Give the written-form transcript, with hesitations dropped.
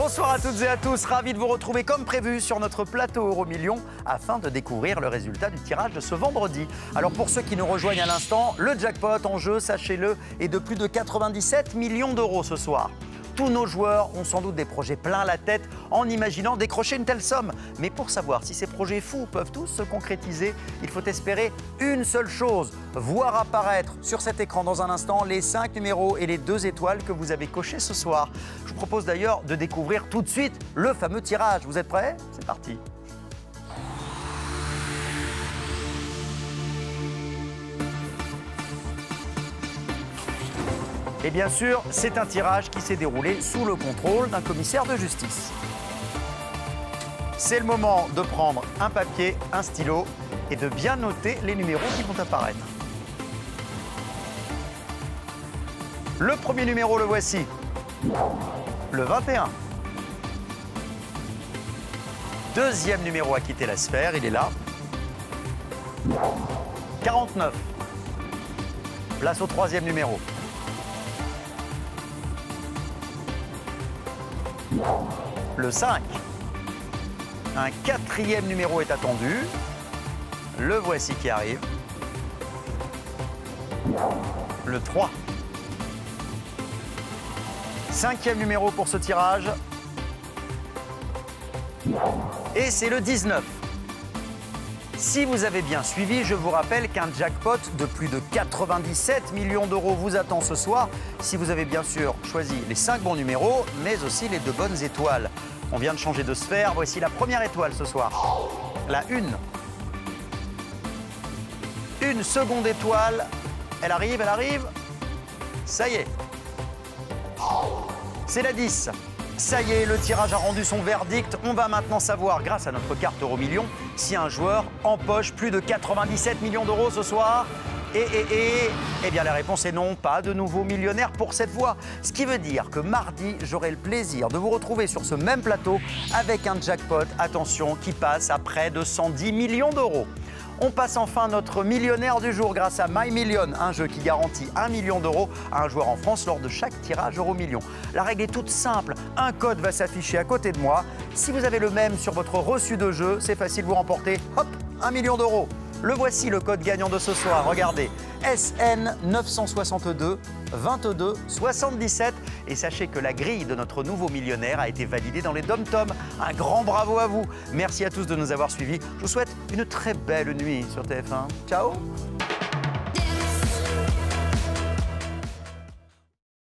Bonsoir à toutes et à tous, ravi de vous retrouver comme prévu sur notre plateau Euromillions afin de découvrir le résultat du tirage de ce vendredi. Alors pour ceux qui nous rejoignent à l'instant, le jackpot en jeu, sachez-le, est de plus de 97 millions d'euros ce soir. Tous nos joueurs ont sans doute des projets plein la tête en imaginant décrocher une telle somme. Mais pour savoir si ces projets fous peuvent tous se concrétiser, il faut espérer une seule chose, voir apparaître sur cet écran dans un instant les 5 numéros et les 2 étoiles que vous avez cochés ce soir. Je vous propose d'ailleurs de découvrir tout de suite le fameux tirage. Vous êtes prêts? C'est parti. Et bien sûr, c'est un tirage qui s'est déroulé sous le contrôle d'un commissaire de justice. C'est le moment de prendre un papier, un stylo et de bien noter les numéros qui vont apparaître. Le premier numéro, le voici. Le 21. Deuxième numéro à quitter la sphère, il est là. 49. Place au troisième numéro. Le 5. Un quatrième numéro est attendu. Le voici qui arrive. Le 3. Cinquième numéro pour ce tirage. Et c'est le 19. Si vous avez bien suivi, je vous rappelle qu'un jackpot de plus de 97 millions d'euros vous attend ce soir, si vous avez bien sûr choisi les 5 bons numéros, mais aussi les 2 bonnes étoiles. On vient de changer de sphère, voici la première étoile ce soir, la 1. Une seconde étoile, elle arrive, ça y est. C'est la 10. Ça y est, le tirage a rendu son verdict. On va maintenant savoir, grâce à notre carte Euromillions, si un joueur empoche plus de 97 millions d'euros ce soir. Eh bien, la réponse est non, pas de nouveau millionnaire pour cette fois. Ce qui veut dire que mardi, j'aurai le plaisir de vous retrouver sur ce même plateau avec un jackpot, attention, qui passe à près de 110 millions d'euros. On passe enfin notre millionnaire du jour grâce à My Million, un jeu qui garantit 1 million d'euros à un joueur en France lors de chaque tirage Euromillions. La règle est toute simple, un code va s'afficher à côté de moi. Si vous avez le même sur votre reçu de jeu, c'est facile, vous remportez, hop, 1 million d'euros. Le voici, le code gagnant de ce soir, regardez, SN 962 22 77. Et sachez que la grille de notre nouveau millionnaire a été validée dans les DOM-TOM. Un grand bravo à vous. Merci à tous de nous avoir suivis. Je vous souhaite une très belle nuit sur TF1. Ciao.